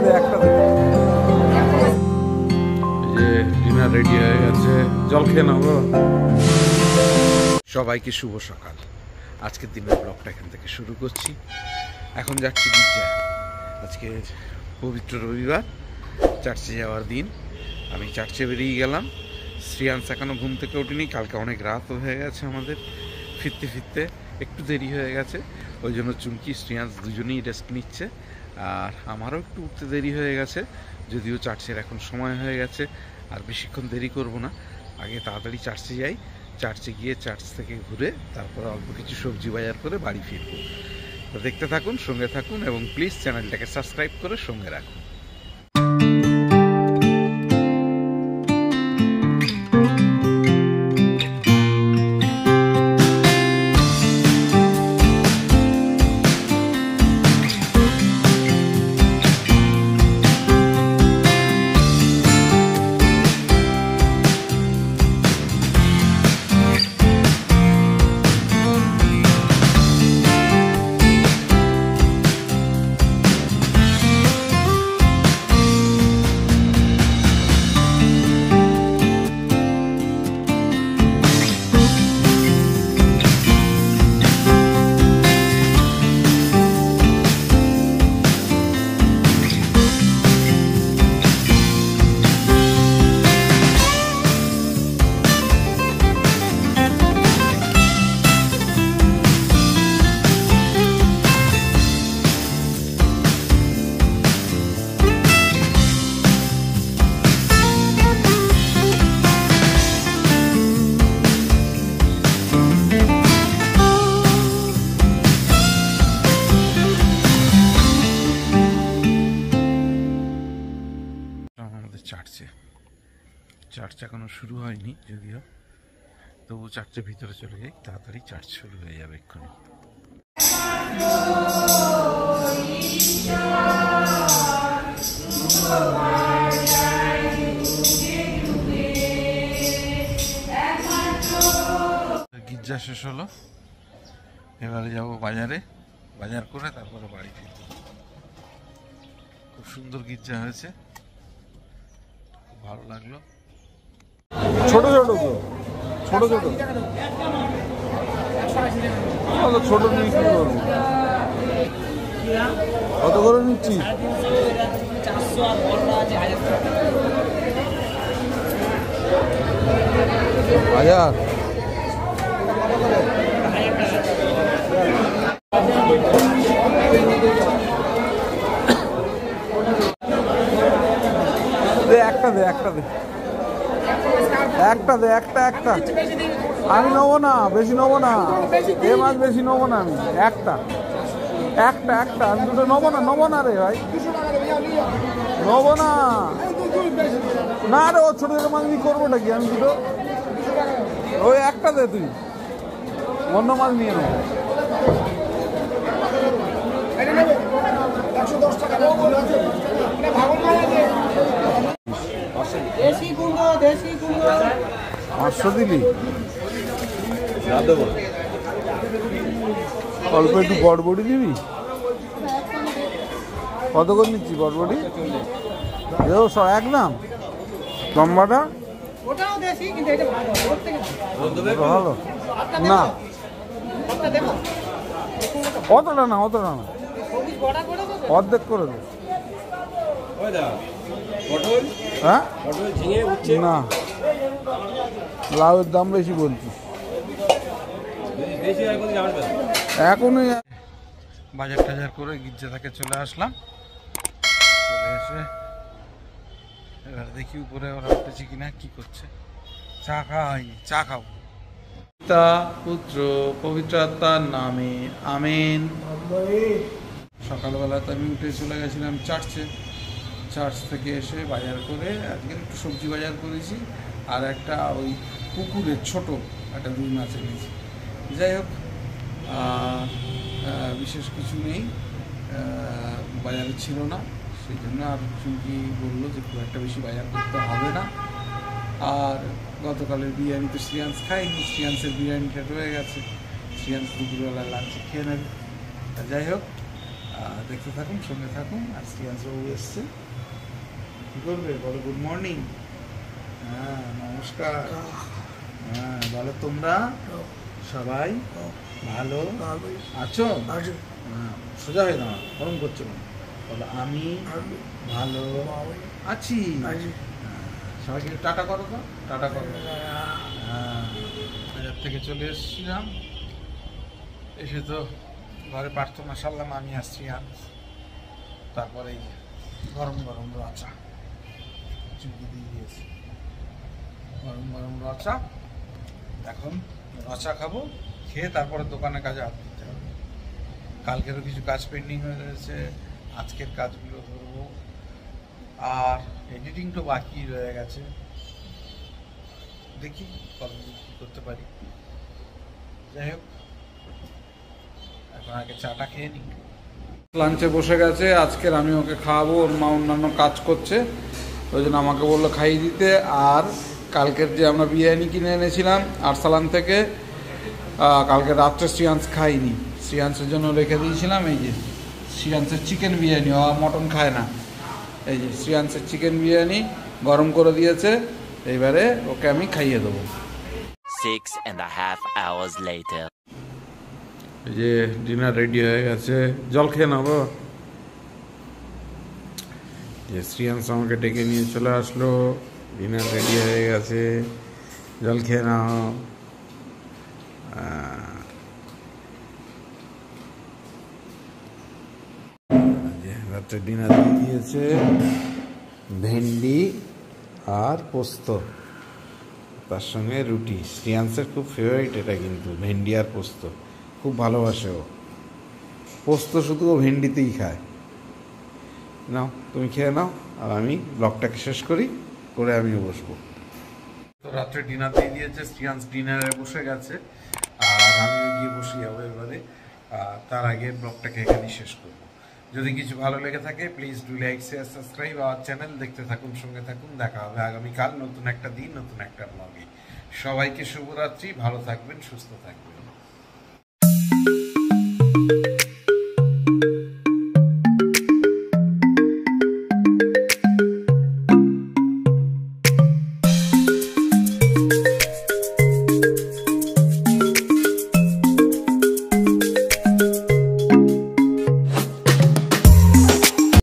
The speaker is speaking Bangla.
দে যে ডিনার রেডি হয়ে গেছে, জল খেয়ে নেবো। সবাইকে শুভ সকাল। আজকের দিনের ব্লগটা এখান থেকে শুরু করছি। এখন যাচ্ছি গির্জা। আজকে পবিত্র রবিবার, চার্চে যাওয়ার দিন। আমি চার্চে বেরিয়ে গেলাম। শ্রিয়াংশ এখনও ঘুম থেকে ওঠেনি। কালকে অনেক রাত হয়ে গেছে আমাদের, ফিরতে ফিরতে একটু দেরি হয়ে গেছে। ওই জন্য চুমকি শ্রিয়াংশ দুজনেই রেস্ট নিচ্ছে। আর আমারও একটু উঠতে দেরি হয়ে গেছে, যদিও চার্চের এখন সময় হয়ে গেছে। আর বেশিক্ষণ দেরি করব না, আগে তাড়াতাড়ি চার্চে যাই। চার্চে গিয়ে চার্চ থেকে ঘুরে তারপর অল্প কিছু সবজি বাজার করে বাড়ি ফিরব। তো দেখতে থাকুন, সঙ্গে থাকুন এবং প্লিজ চ্যানেলটাকে সাবস্ক্রাইব করে সঙ্গে রাখুন। চার্চ এখনো শুরু হয়নি যদিও, তবু চার্চের ভিতরে চলে যাই, তাড়াতাড়ি চার্চ শুরু হয়ে যাবে এক্ষুনি। গির্জা শেষ হলো, এবারে যাবো বাজারে, বাজার করে তারপরে বাড়ি ফিরব। খুব সুন্দর গির্জা হয়েছে, খুব ভালো লাগলো। ছোট ছোট তো ছোট ছোট ছোট নিয়ে কি করবো? কত করে নিচ্ছি? হাজার। একটা দে একটা দে একটা দে একটা একটা আমি নেবো না, বেশি নেবো না, এ মাছ বেশি নেবো না আমি। একটা একটা একটা আমি দুটো নেবো না রে ভাই, নেবো না। না রে, ও ছোটো ছোটো মাছ নিয়ে করবোটা কি? আমি দুটো, ওই একটা দে, তুই অন্য মাছ নিয়ে নেবো। পাঁচশো দিলি, অল্প একটু বড়বড়ি দিবি। কত করে নিচ্ছি বড়বড়ি? একদম লম্বাটা ভালো না, অতটা না, অতটা না, অর্ধেক করে দে। হ্যাঁ না, লাউয়ের দাম বেশি বলছিস। এখনই বাজার টাজার করে গির্জা থেকে চলে আসলাম। চলে এসে এবার দেখি উপরে ওরা উঠেছে কিনা, কি করছে। চা খাওয়া হয়নি, চা খাবো। পিতা পুত্র পবিত্র আত্মার নামে আমেন। সকালবেলা তো আমি উঠে চলে গেছিলাম চার্চে। চার্চ থেকে এসে বাজার করে আজকে একটু সবজি বাজার করেছি, আর একটা ওই পুকুরের ছোট একটা রুই মাছ এনেছি। যাই হোক, বিশেষ কিছু নেই, বাজারে ছিল না, সেই জন্য আর চুমকি বললো যে খুব একটা বেশি বাজার করতে হবে না। আর গতকালের বিরিয়ানি তো শ্রিয়াংশ খায়নি, শ্রিয়াংশের বিরিয়ানিটা রয়ে গেছে, শ্রিয়াংশ দুপুরবেলা লাঞ্চে খেয়ে নেবে। যাই হোক, দেখতে থাকুন, সঙ্গে থাকুন। আর শ্রিয়াংশ বাবু এসছে, কী করবে বলো? Good morning. হ্যাঁ, নমস্কার। হ্যাঁ, বলো তোমরা সবাই ভালো আছো? হ্যাঁ, সোজা হয়ে দাঁড়াও, গরম করছো না। বলো আমি ভালো আছি। সবাইকে টাটা করো তো, টাটা করো। হ্যাঁ, বাজার থেকে চলে এসেছিলাম, এসে তো ঘরে প্রার্থনা সারলাম, আমি আসছি। তারপরে গরম গরম রচা চুপি দিয়ে দিয়েছি, গরম গরম রচা। এখন রচা খাবো, খেয়ে তারপরে দোকানের কাজে হাত দিতে হবে। কালকেরও কিছু কাজ পেন্ডিং হয়ে রয়েছে, আজকের কাজগুলো ধরবো। আর এডিটিং তো বাকি রয়ে গেছে, দেখি কতদূর কী করতে পারি। যাই হোক, এখন আগে চাটা খেয়ে নিই। লাঞ্চে বসে গেছে, আজকের আমি ওকে খাওয়াবো, ওর মা অন্যান্য কাজ করছে, ওই জন্য আমাকে বললো খাইয়ে দিতে। আর কালকের যে আমরা বিরিয়ানি কিনে এনেছিলাম আরসালান থেকে, কালকে রাত্রে শ্রিয়াংশ খাইনি, শ্রিয়াংশের জন্য রেখে দিয়েছিলাম। এই যে শ্রিয়াংশের চিকেন বিরিয়ানি, ও মটন খায় না। এই যে শ্রিয়াংশের চিকেন বিরিয়ানি গরম করে দিয়েছে, এইবারে ওকে আমি খাইয়ে দেবো। 6.5 hours later. এই যে ডিনার রেডি হয়ে গেছে, জল খেয়ে নেবো। যে শ্রিয়াংশ আমাকে ডেকে নিয়ে চলে আসলো, ডিনার রেডি হয়ে গেছে, জল খেয়ে নাও। রাত্রে ডিনার দিয়ে দিয়েছে, ভেন্ডি আর পোস্ত, তার সঙ্গে রুটি। শ্রিয়াংশের খুব ফেভারিট এটা, কিন্তু ভেন্ডি আর পোস্ত খুব ভালোবাসে ও। পোস্ত শুধু ও ভেন্ডিতেই খায়। নাও তুমি খেয়ে নাও, আর আমি ব্লগটাকে শেষ করি, করে আমিও বসবো। তো রাত্রে ডিনার দিয়ে দিয়েছে, শ্রিয়াংশ ডিনারে বসে গেছে, আর আমিও গিয়ে বসে যাবো এবারে। তার আগে ব্লগটাকে এখানেই শেষ করবো। যদি কিছু ভালো লেগে থাকে please do like, share, subscribe our channel. দেখতে থাকুন, সঙ্গে থাকুন। দেখা হবে আগামীকাল নতুন একটা দিন, নতুন একটা ব্লগে। সবাইকে শুভরাত্রি, ভালো থাকবেন, সুস্থ থাকবেন।